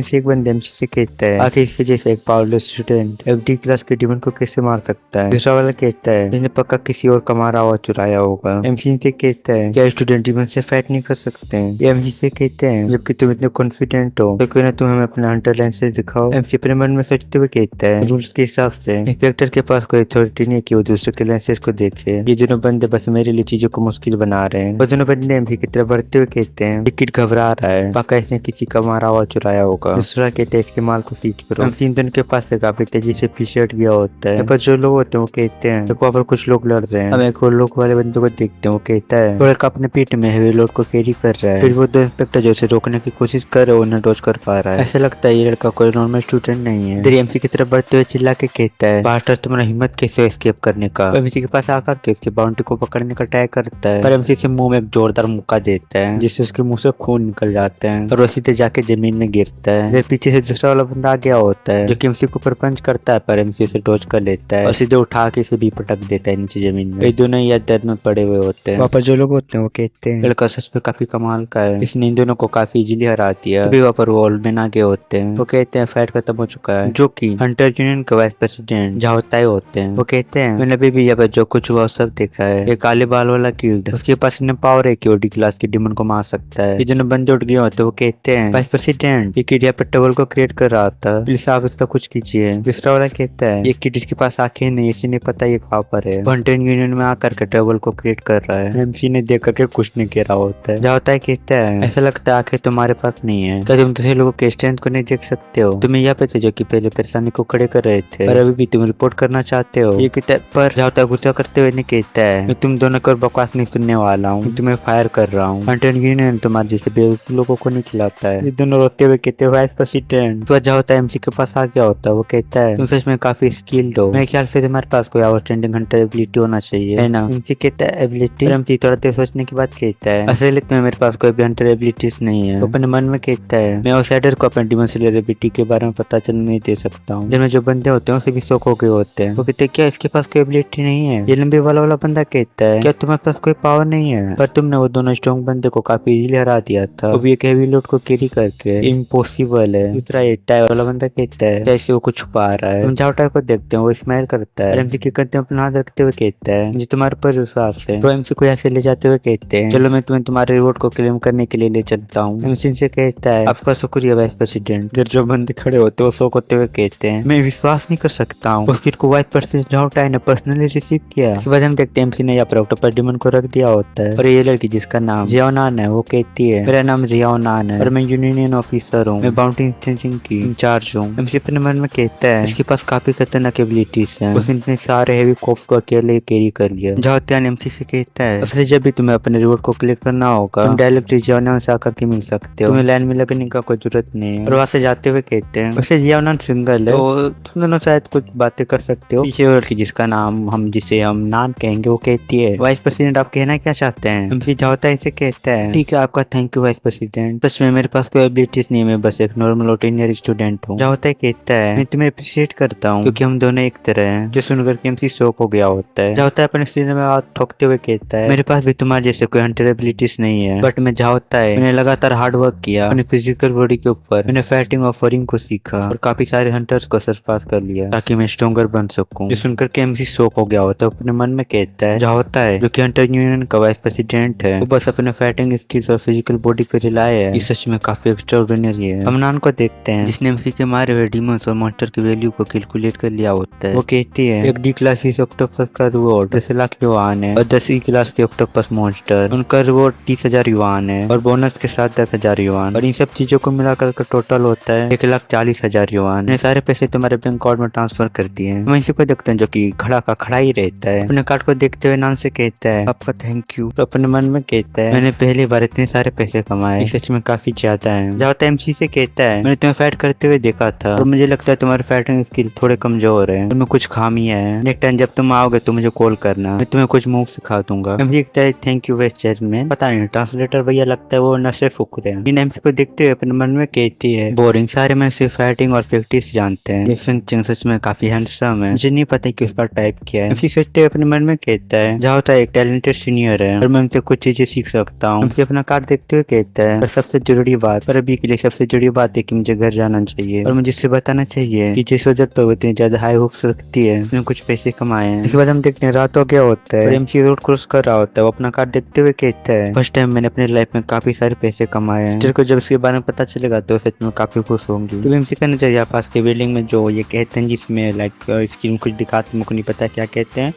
से एक बंदा एमसी से कहता है आखिर इसके जैसे एक पावरलेस स्टूडेंट एक डी क्लास के डिमन को कैसे मार सकता है। दूसरा वाला कहता है इसने पक्का किसी और का मारा हुआ चुराया होगा। एमसी से कहता है क्या स्टूडेंट डिमन से फाइट नहीं कर सकते हैं। एमसी से कहते हैं जबकि तुम इतने कॉन्फिडेंट हो तो क्यों ना तुम हमें अपना हंटर लेंस से दिखाओ। एमसी अपने मन में सोचते हुए कहता है रूल्स के हिसाब से इंस्पेक्टर के पास कोई अथॉरिटी नहीं है कि वो दूसरे के लेंसेज को देखे, ये दोनों बंदे बस मेरे लिए चीजों को मुश्किल बना रहे हैं। वो दोनों बंदे एमसी की तरफ बढ़ते हुए कहते हैं टिकट घबरा रहा है, पक्का इसने किसी का मारा हुआ चुराया होगा। दूसरा कहते हैं इसके माल को सीज करो। एमसी इन दोनों के पास से काफी तेजी से पीछे हट गया होता है। पर जो लोग होते हैं वो कहते हैं देखो पर कुछ लोग लड़ रहे हैं। हम एक और लोग वाले बंदे को देखते हैं, वो कहता है लड़का अपने पीठ में हेवी लोड को कैरी कर रहा है। फिर वो दो इंस्पेक्टर जो उसे रोकने की कोशिश कर रहे हैं उन्हें डॉज कर पा रहा है। ऐसा लगता है ये लड़का कोई नॉर्मल स्टूडेंट नहीं है। फिर एमसी की तरफ बढ़ते हुए चिल्ला के कहता है बास्टर तुम्हारा हिम्मत कैसे एस्केप करने का। एमसी के पास आकर के उसके बाउंड्री को पकड़ने का ट्राई करता है पर एमसी से मुंह में एक जोरदार मुक्का देता है जिससे उसके मुंह से खून निकल जाता है और वो सीधे जाके जमीन में गिरता है। फिर पीछे से दूसरा वाला बंदा आ गया होता है जो कि एमसी को पंच करता है पर एमसी से डॉज कर लेता है और सीधे उठा के इसे भी पटक देता है नीचे जमीन में। ये दोनों ही दर्द में पड़े हुए होते हैं। वहाँ पर जो लोग होते हैं वो कहते हैं लड़का सच में काफी कमाल का है, इसने इन दोनों को काफी इजीली हरा दिया। तभी वहाँ पर वो ओल्डमैन आगे होते हैं। वो कहते हैं फाइट खत्म हो चुका है, जो कि हंटर यूनियन के वाइस प्रेसिडेंट जाओताई होते हैं। वो कहते हैं मैंने अभी भी यहाँ पर जो कुछ हुआ सब देखा है। एक काले बाल वाला किड उसके पास इन्हें पावर है कि वो डी क्लास के डिमन को मार सकता है। ये दोनों बंदे उठ गए होते वो कहते हैं वाइस प्रेसिडेंट ये किड यहाँ पर टबल को क्रिएट कर रहा था, प्लीज आप इसका कुछ कीजिए। दूसरा वाला कहता है ये किड इसके पास आंखें नहीं, इसे नहीं पता ये कहाँ पर है, हंटर यूनियन में आकर के टबल को क्रिएट कर रहा है। एमसी ने देख करके कुछ नहीं कह रहा होता है। जाओताई कहता है ऐसा लगता है आखिर तुम्हारे पास नहीं है, क्या तुम दूसरे लोगों के स्ट्रेंथ को नहीं देख सकते हो। तुम यहाँ पे थे जो कि पहले परेशानी को खड़े कर रहे थे पर अभी भी तुम रिपोर्ट करना चाहते हो। ये कहता है पर जाओताई गुस्सा करते हुए नहीं कहता है मैं तुम दोनों को बकवास नहीं सुनने वाला हूँ, तुम्हें फायर कर रहा हूँ। हंटर यूनियन तुम्हारे जैसे बेवकूफ लोगों को नहीं खिलाता है। ये दोनों रोते हुए कहते हैं वाइस प्रेसिडेंट। तो जाओताई एमसी के पास आ गया होता है। वो कहता है तुम सच में काफी स्किल्ड हो, मेरे ख्याल से तुम्हारे पास कोई आउटस्टैंडिंग हंटर एबिलिटी होना चाहिए है ना। एमसी कहता है एबिलिटी। एमसी थोड़ा देर सोचने के बाद कहता है असलियत में मेरे पास कोई भी हंटर एबिलिटीज नहीं है। तो अपने मन में कहता है मैं आउटसाइडर को अपने डिमेंशियल एबिलिटी के बारे में पता चल नहीं दे सकता हूँ। जिनमें जो बंदे होते हैं उसे भी शौक हो गए होते हैं। वो कहते क्या इसके पास कोई एबिलिटी नहीं है? ये लंबे वाला बंदा कहता है क्या तुम्हारे पास कोई पावर नहीं है? पर तुमने वो दोनों स्ट्रॉन्ग बंदे को काफी इजीली हरा दिया था, वो भी एक हेवी लोड को कैरी करके। इम्पॉसिबल है। दूसरा ये टायर वाला बंदा कहता है कैसे वो कुछ छुपा रहा है। तुम जाओ टायर को देखते हो, वो स्माइल करता है। एमसी की करते अपना हाथ रखते हुए कहता है मुझे तुम्हारे पर विश्वास है। तो एमसी को ऐसे ले जाते हुए कहते हैं चलो मैं तुम्हें तुम्हारे रिवॉर्ड को क्लेम करने के लिए ले चलता हूँ। एमसी से कहता है आपका शुक्रिया वाइस प्रेसिडेंट। फिर जो बंदे खड़े होते हैं वो शौक होते हुए कहते हैं मैं विश्वास नहीं कर सकता हूँ उस किट को वाइस प्रेसिडेंट जाओ टायर ने पर्सनली रिसीव किया। इस वजह हम देखते हैं एमसी ने यहाँ पर ऑक्टोपस डिमन को रख दिया होता है। और ये लड़की जिसका नाम जियाओनान है वो कहती है मेरा नाम जियाओनान है और मैं यूनियन ऑफिसर हूँ, मैं बाउंटी इंस्टेंसिंग की इंचार्ज हूँ। एमसी अपने मन में कहता है इसके पास काफी खतरनाक एबिलिटीज हैं, उसने इतने सारे हेवी कॉप्स को अकेले कैरी कर लिया। जाओ एमसी से कहता है फिर जब भी तुम्हें अपने रिवॉर्ड को क्लिक करना होगा तुम डायरेक्ट जियाओनान से आकर के मिल सकते हो, तुम्हें लाइन में लगने का कोई जरूरत नहीं है। और वहाँ से जाते हुए कहते हैं वैसे जियाओनान सिंगल है तो तुम दोनों शायद कुछ बातें कर सकते हो। पीछे लड़की जिसका नाम जिसे हम नान कहेंगे वो कहती है वाइस प्रेसिडेंट आप कहना क्या चाहते हैं? एमसी जाता इसे कहता है ठीक है आपका थैंक यू वाइस प्रेसिडेंट, सच में मेरे पास कोई एबिलिटीज नहीं है, मैं बस एक नॉर्मल ऑर्डिनरी स्टूडेंट हूँ। जाता कहता है मैं तुम्हें अप्रिशिएट करता हूँ क्योंकि हम दोनों एक तरह हैं। जो सुनकर के एमसी शॉक हो गया होता है। जाता अपने सीने में हाथ ठोकते हुए कहता है मेरे पास भी तुम्हारे जैसे कोई हंटर एबिलिटीज नहीं है, बट मैं जाता है मैंने लगातार हार्ड वर्क किया अपने फिजिकल बॉडी के ऊपर, मैंने फाइटिंग और फरिंग को सीखा और काफी सारे हंटर्स को सरपास कर लिया ताकि मैं स्ट्रॉन्गर बन सकूं। जो सुनकर के एमसी शॉक हो गया होता है, अपने मन में कहता है जाता है जो कि हंटर यूनियन का वाइस प्रेसिडेंट है वो बस अपने फाइटिंग स्किल्स और फिजिकल बॉडी पे रिलाय है, ये सच में काफी एक्स्ट्राऑर्डिनरी है। हम नान को देखते हैं जिसने एमसी के मारे हुए डीमंस और मॉन्स्टर की वैल्यू को कैलकुलेट कर लिया होता है। वो कहती है एक डी क्लास फिश ऑक्टोपस का रिवॉर्ड 10 लाख युआन है और 10 ई क्लास के ऑक्टोपस मॉन्स्टर उनका रिवॉर्ड 30,000 युआन है और बोनस के साथ 10,000 युआन, और इन सब चीजों को मिलाकर टोटल होता है 1,40,000 युआन। मैंने सारे पैसे तुम्हारे बैंक अकाउंट में ट्रांसफर कर दिए हैं। मैं इसी को देखते हैं जो कि खड़ा का खड़ा ही रहता है। अपने कार्ड को देखते हुए नाम से कहता है आपका थैंक यू। तो अपने मन में कहता है मैंने पहली बार इतने सारे पैसे कमाए, सच में काफी ज्यादा है। जाता एमसी से कहता है मैंने तुम्हें फाइट करते हुए देखा था और मुझे लगता है तुम्हारे फाइटिंग स्किल थोड़े कमजोर है, तुम्हें कुछ खामियां है। नेक्स्ट टाइम जब तुम आओगे तो मुझे कॉल करना, मैं तुम्हें कुछ मूव सिखा दूंगा। एमसी कहता है थैंक यू वाइस चेयरमैन। पता नहीं ट्रांसलेटर भैया लगता है वो नशे फूक रहे हैं। इन एमसी को देखते हुए अपने मन में कहती है बोरिंग, सारे मैं सिर्फ फाइटिंग और प्रैक्टिस जानते हैं। ये फिंग सच में काफी हैंडसम है, मुझे नहीं पता कि उस पर टाइप किया है। एमसी सोचते हुए अपने मन में कहता है जाओ तो एक टैलेंटेड सीनियर है और मैं उनसे कुछ चीजें सीख सकता हूँ। एमसी अपना कार्ड देखते हुए कहता है पर सबसे जरूरी बात, पर अभी के लिए सबसे जरूरी बात है कि मुझे घर जाना चाहिए और मुझे इससे बताना चाहिए कि जिस वजह पर वो इतनी ज्यादा हाई होप्स रखती है उसने कुछ पैसे कमाए हैं। इसके बाद हम देखते हैं रात हो गया होता है और एमसी रोड क्रॉस कर रहा होता है। वो अपना कार्ड देखते हुए कहता है फर्स्ट टाइम मैंने अपनी लाइफ में काफी सारे पैसे कमाए हैं, तेरे को जब इसके बारे में पता चलेगा तो सच में काफी खुश होंगी। तो एमसी का नजरिया पास के बिल्डिंग में जो ये कहते हैं जिसमें लाइक स्क्रीन कुछ दिखाते मुझको नहीं पता क्या कहते हैं,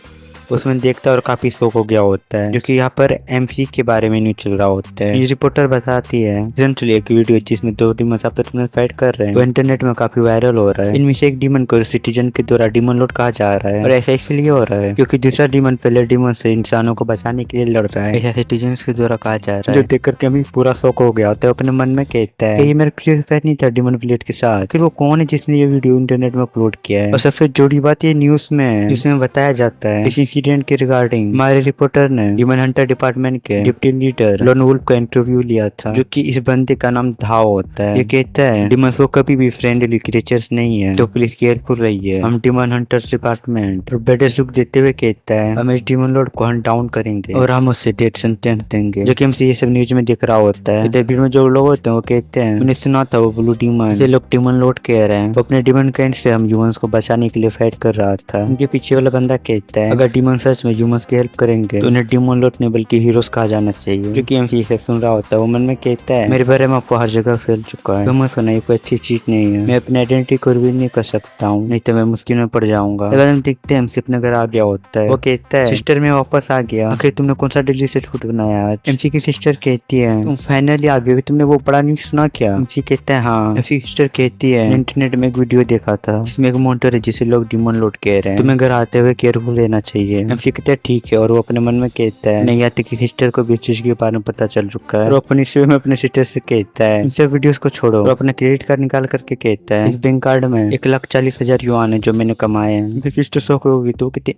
उसमें देखता है और काफी शौक हो गया होता है क्योंकि यहाँ पर एमसी के बारे में नहीं चल रहा होता है। ये रिपोर्टर बताती है रिसेंटली एक वीडियो जिसमें 2 डीमंस आपस में फाइट कर रहे हैं, वो इंटरनेट में काफी वायरल हो रहा है। इनमें से एक डीमन को सिटीजन के द्वारा डीमन लॉर्ड कहा जा रहा है और ऐसा इसलिए हो रहा है क्योंकि दूसरा डीमन पहले डीमन से इंसानों को बचाने के लिए लड़ रहा है, ऐसा सिटीजन के द्वारा कहा जा रहा है। जो देख करके अभी पूरा शौक हो गया होता है। अपने मन में कहता है ये मेरा प्रीवियस फाइट नहीं था डीमन ब्लेड के साथ, फिर वो कौन है जिसने ये वीडियो इंटरनेट में अपलोड किया है। और सबसे जोड़ी बात ये न्यूज में है जिसमें बताया जाता है इस इंसिडेंट के रिगार्डिंग हमारे रिपोर्टर ने डीमन हंटर डिपार्टमेंट के डिप्टी लीडर लोन वुल्फ का इंटरव्यू लिया था जो कि इस बंदे का नाम धाव होता है। ये कहता है डीमन को कभी भी फ्रेंडली क्रिएचर्स नहीं है तो प्लीज केयरफुल रहिए, हम डीमन हंटर्स डिपार्टमेंट। और बेडेस लुक देते हुए कहता है हम इस डीमन लॉर्ड को हंट डाउन करेंगे और हम उससे डेथ सेंटेंस देंगे, जो कि हमसे ये सब न्यूज में दिख रहा होता है। इधर भीड़ में जो लोग होते हैं वो कहते हैं मैंने सुना था वो ब्लू डीमन से लोग डीमन लॉर्ड कह रहे हैं, वो अपने डीमन काइंड से हम ह्यूमंस को बचाने के लिए फाइट कर रहा था। उनके पीछे वाला बंदा कहता है अगर डीमन सच में ह्यूमंस की हेल्प करेंगे तो उन्हें डीमन लॉर्ड नहीं बल्कि हीरोज कहा जाना चाहिए। जो कि एमसी सब सुन रहा होता है वो मन में कहता है मेरे बारे में आपको हर जगह फैल चुका है, ह्यूमंस होना कोई अच्छी चीज नहीं है, मैं अपनी आइडेंटिटी को रिवील नहीं कर सकता हूँ नहीं तो मैं मुश्किल में पड़ जाऊंगा। अगर हम देखते हैं एमसी अपने घर आ गया होता है। वो कहता है सिस्टर मैं वापस आ गया, आखिर तुमने कौन सा डिलीट फूड बनाया आज? एमसी की सिस्टर कहती है तुम फाइनली आ गए, तुमने वो बड़ा न्यूज सुना क्या? एमसी कहता है हाँ। एमसी की सिस्टर कहती है इंटरनेट में एक वीडियो देखा था जिसमें एक मॉन्स्टर है जिसे लोग डीमन लॉर्ड कह रहे हैं, तुम्हें घर आते हुए केयरफुल रहना चाहिए। एमसी कहता है ठीक है और वो अपने मन में कहता है नहीं यार की सिस्टर को भी इस चीज के बारे में पता चल चुका है और अपनी इस में अपने सिस्टर से कहता है इन सब वीडियोस को छोड़ो और अपना क्रेडिट कार्ड निकाल करके कहता है इस बैंक कार्ड में 1,40,000 युआन है जो मैंने कमाए हैं। सिस्टर शौक होगी तो कहते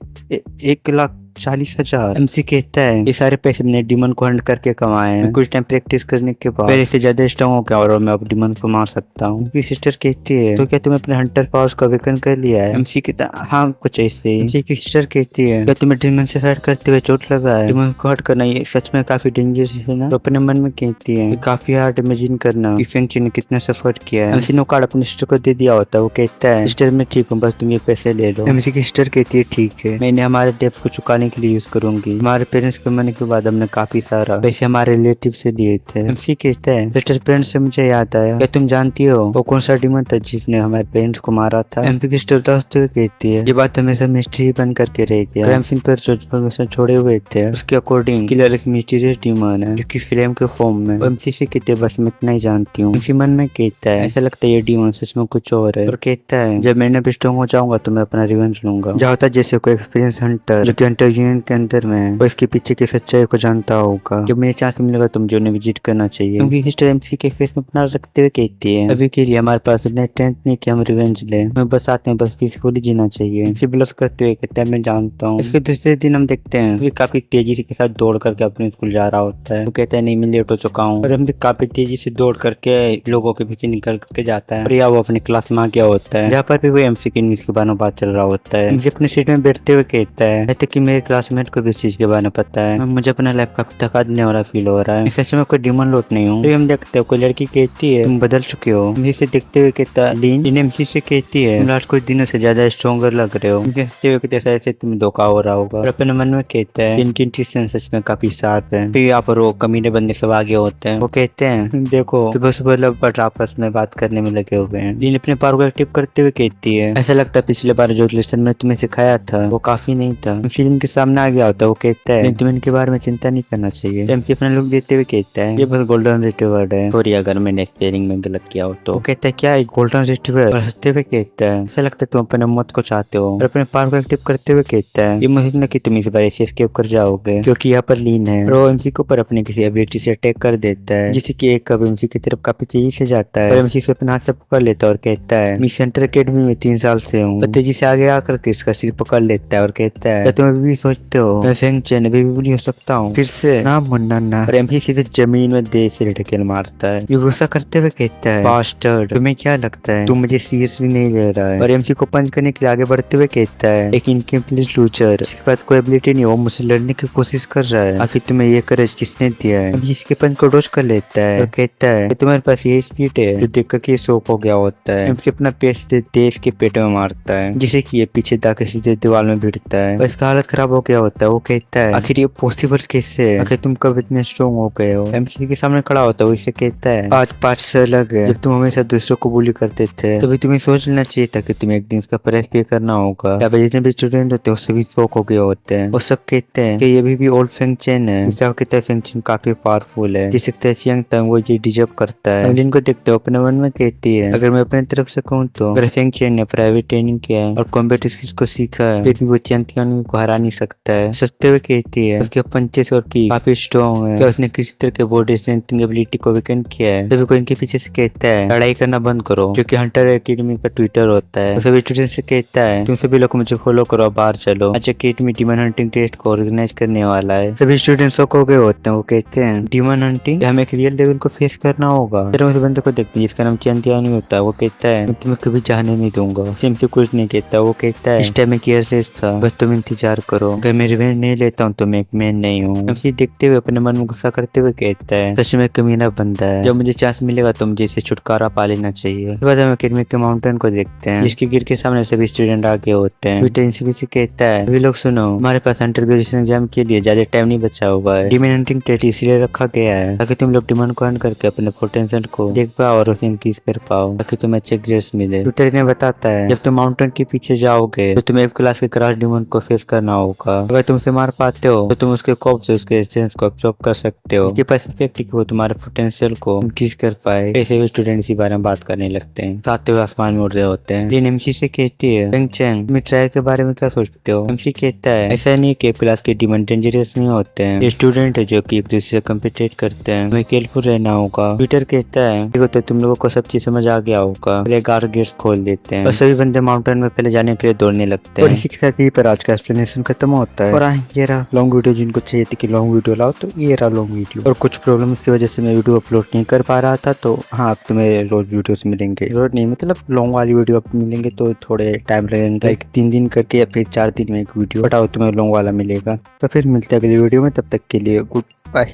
1,40,000 40,000। एमसी कहता है ये सारे पैसे मैंने डीमन को हंट करके कमाए हैं। कुछ टाइम प्रैक्टिस करने के बाद पहले से ज्यादा स्ट्रॉन्ग हो गया और मैं अब डीमन को मार सकता हूँ। सिस्टर कहती है तो क्या तुमने अपने हंटर पावर्स का अवेकन कर लिया है? एमसी कहता हाँ कुछ ऐसे ही। एमसी की सिस्टर कहती है क्या तुम्हें डीमन से फाइट करते हुए चोट लगा है? डीमन को हट करना ये सच में काफी डेंजरस है ना? तो अपने मन में कहती है काफी हार्ड इमेजिन करना कि फेंग चिन ने कितना सफर किया है। एमसी ने कार्ड अपनी सिस्टर को दे दिया होता है। वो कहता है सिस्टर मैं ठीक हूँ, बस तुम ये पैसे ले लो। एमसी की सिस्टर कहती है ठीक है, मैंने हमारे डेब्ट को चुकाने के लिए यूज करूंगी। हमारे पेरेंट्स के मरने के बाद हमने काफी सारा पैसे हमारे रिलेटिव से लिए थे। एमसी कहता है सिस्टर पेरेंट्स से मुझे याद आया, क्या तुम जानती हो वो कौन सा डीमन था जिसने हमारे पेरेंट्स को मारा था? एमसी की सिस्टर दोस्त कहती है ये बात हमेशा मिस्ट्री बन करके रह गया। क्राइम सीन पर जो इन्फॉर्मेशन छोड़े हुए थे उसके अकॉर्डिंग किलर एक मिस्टीरियस डीमन है जो कि फ्लेम के फॉर्म में। एमसी से कहते बस मैं इतना ही जानती हूँ। एमसी मन में कहता है ऐसा लगता है ये डीमन सच में कुछ और है। और कहता है जब मैंने भी स्ट्रॉन्ग हो जाऊंगा तो मैं अपना रिवेंज लूंगा। जहाँ होता जैसे कोई एक्सपीरियंस हंटर जो कि हंटर यूनियन के अंदर में वो इसके पीछे की सच्चाई को जानता होगा। जब मुझे चांस मिलेगा तो मुझे उन्हें विजिट करना चाहिए। क्योंकि सिस्टर एमसी के फेस में अपना रखते हुए कहती है अभी के लिए हमारे पास इतना स्ट्रेंथ नहीं कि हम रिवेंज ले, मैं बस आते हैं बस पीसफुली जीना चाहिए। एमसी ब्लश करते हुए कहता है मैं जानता हूँ। इसके दूसरे दिन हम देखते हैं वो काफी तेजी के साथ दौड़ करके अपने स्कूल जा रहा होता है। वो कहता है नहीं मैं लेट हो चुका हूँ। और हम काफी तेजी से दौड़ करके लोगों के पीछे निकल करके जाता है। और या वो अपनी क्लास में आ गया होता है जहाँ पर भी वो एमसी के न्यूज के बारे में बात चल रहा होता है। मुझे अपने सीट में बैठते हुए कहता है कहते कि मेरे क्लासमेट को भी इस चीज के बारे में पता है, मुझे अपना लाइफ काफी थका देने वाला फील हो रहा है। सच में कोई डीमन लॉर्ड नहीं हूँ। तो हम देखते हैं कोई लड़की कहती है तुम बदल चुके हो। मुझे देखते हुए कहता लीन एमसी से कहती है तुम लास्ट कुछ दिनों से ज्यादा स्ट्रॉन्गर लग रहे हो। मुझे हंसते हुए कहते ऐसे तुम्हें धोखा हो रहा होगा। और अपने मन में कहता है इनकी इंटेंशन सच में काफी शार्प है। फिर यहाँ पर वो कमीने बंदे सब आगे होते हैं। वो कहते हैं देखो सुबह सुबह लव बट आपस में बात करने में लगे हुए हैं। लीन अपने पावर को एक्टिव करते हुए कहती है ऐसा लगता है पिछले बार जो लेसन में तुम्हें सिखाया था वो काफी नहीं था। फिल्म के सामने आ गया होता है। वो कहता है तुम्हें इनके बारे में चिंता नहीं करना चाहिए। एमसी अपना लुक देते हुए कहता है ये बस गोल्डन रिट्रीवर है, सॉरी अगर मैंने स्पेलिंग में गलत किया हो तो। वो कहता है क्या एक गोल्डन रिट्रीवर? हंसते हुए कहता है ऐसा लगता है तुम अपने मौत को चाहते हो। और अपने पावर को एक्टिव करते हुए कहता है ये मुझे न कि तुम इस बार ऐसे एस्केप कर जाओगे क्योंकि यहाँ पर लीन है। और वो एमसी के ऊपर अपने किसी एबिलिटी से अटैक कर देता है जिससे कि एक कब एमसी की तरफ काफी तेजी से जाता है। और एमसी से अपना हाथ से पकड़ लेता है और कहता है मैं सेंटर अकेडमी में 3 साल से हूँ। तेजी से आगे आकर के इसका सिर पकड़ लेता है और कहता है तुम अभी भी सोचते हो मैं फेंग चेन अभी भी नहीं हो सकता हूँ फिर से ना मुन्ना ना। और एमसी सीधे जमीन में देर से ढकेल मारता है। ये गुस्सा करते हुए कहता है बास्टर्ड तुम्हें क्या लगता है तुम मुझे सीरियसली नहीं ले रहा है। और एमसी को पंच करने के लिए आगे बढ़ते हुए कहता है एक इनकम्प्लीट लूजर जिसके पास कोई एबिलिटी नहीं, वो मुझसे लड़ने की कोशिश कर रहा है, आखिर तुम्हें ये करेज किसने दिया है? अब इसके पंच को डोज कर लेता है और कहता है तुम्हारे पास ये स्पीड है जो देख कर शौक हो गया होता है। एमसी अपना पेट देश के पेट में मारता है जिसे कि ये पीछे जाकर सीधे दीवार में भिड़ता है और इसका हालत खराब हो गया होता है। वो कहता है आखिर ये पॉसिबल कैसे है, आखिर तुम कब इतने स्ट्रॉन्ग हो गए हो? एमसी के सामने खड़ा होता है वो इसे कहता है आज 5 से अलग है, जब तुम हमेशा दूसरों को बुली करते थे तभी तुम्हें सोच लेना चाहिए था कि तुम्हें एक दिन इसका प्राइस पे करना होगा। या जितने भी स्टूडेंट होते हैं उससे भी शौक हो गए होते हैं। वो सब कहते हैं कि ये भी ओल्ड फेंग चेन है, कहता है फेंग चेन काफी पावरफुल है, जिस यंग था वो ये डिजर्व करता है। जिनको देखते हो अपने मन में कहती है अगर मैं अपनी तरफ से कहूँ तो अगर फेंग चेन ने प्राइवेट ट्रेनिंग किया है और कॉम्बैट स्किल्स को सीखा है फिर भी वो चैंपियन को हरा नहीं सकता है। सस्ते हुए कहती है उसके पंचेस और की काफी स्ट्रॉन्ग है, क्या उसने किसी तरह के बॉडी स्ट्रेंथिंग एबिलिटी को वीकेंड किया है। सभी को इनके पीछे से कहता है लड़ाई करना बंद करो, जो कि हंटर एकेडमी का ट्विटर होता है। सभी स्टूडेंट से कहता है तुम सभी लोग मुझे फॉलो करो, बाहर चलो, आज एकेडमी डीमन हंटिंग टेस्ट को ऑर्गेनाइज करने वाला है। सभी स्टूडेंट्स हो गए होते हैं। वो कहते हैं डीमन हंटिंग हमें एक रियल लेवल को फेस करना होगा। फिर उस बंदे को देखते हैं जिसका नाम चैंपियन होता है। वो कहता है मैं तुम्हें कभी जाने नहीं दूंगा। सिम से कुछ नहीं कहता। वो कहता है इस टाइम में केयरलेस था, बस तुम इंतजार करो, अगर मैं रिवेंज नहीं लेता हूँ तो मैं एक मैन नहीं हूँ। एमसी देखते हुए अपने मन में गुस्सा करते हुए कहता है सच में कमीना बंदा है, जब मुझे चांस मिलेगा तो मुझे इसे छुटकारा पा लेना चाहिए। उसके बाद हम एकेडमी के माउंटेन को देखते हैं जिसके गिर के सामने सभी स्टूडेंट आगे होते हैं। से कहता है सभी लोग सुनो, हमारे पास अंडर ग्रेजुएशन एग्जाम के लिए ज्यादा टाइम नहीं बचा हुआ है। डीमन हंटिंग टेस्ट इसलिए रखा गया है ताकि तुम लोग डीमन को हंट करके अपने पोटेंशियल को देख पाओ और उसे इंक्रीज कर पाओ, ताकि तुम्हें अच्छे ग्रेड्स मिले। ट्विटर ने बताता है जब तुम माउंटेन के पीछे जाओगे तो तुम्हें एक क्लास के क्रॉस डीमन को फेस करना होगा। अगर तुम उसे मार पाते हो तो तुम उसके कोप से उसके एसेंस को अब्सॉर्ब कर सकते हो। इसके पास इफेक्ट कि वो तुम्हारे पोटेंशियल को इंक्रीज कर पाए। ऐसे भी स्टूडेंट इसी बारे में बात करने लगते हैं, साथ हुए आसमान में उड़ रहे होते हैं। लेकिन एमसी से कहती है फेंग चेन तुम ट्रायल के बारे में क्या सोचते हो? एमसी कहता है ऐसा नहीं कि क्लास के डीमन डेंजरस नहीं होते हैं, ये स्टूडेंट है जो कि एक दूसरे से कम्पिटेट करते हैं, हमें केयरफुल रहना होगा। ट्विटर कहता है देखो तो तुम लोगों को सब चीज समझ आ गया होगा। पहले गार्ड गेट्स खोल देते हैं और सभी बंदे माउंटेन में पहले जाने के लिए दौड़ने लगते हैं। और इसी के साथ ही पर आज का एक्सप्लेनेशन खत्म खत्म होता है। और ये रहा लॉन्ग वीडियो, जिनको चाहिए थी कि लॉन्ग वीडियो लाओ तो ये रहा लॉन्ग वीडियो। और कुछ प्रॉब्लम्स की वजह से मैं वीडियो अपलोड नहीं कर पा रहा था, तो हाँ अब तुम्हें रोज वीडियोस मिलेंगे, रोज नहीं मतलब लॉन्ग वाली वीडियो अब मिलेंगे, तो थोड़े टाइम लगेगा, एक 3 दिन करके या फिर 4 दिन में एक वीडियो, बताओ तुम्हें लॉन्ग वाला मिलेगा। तो फिर मिलते हैं अगली वीडियो में, तब तक के लिए गुड बाय।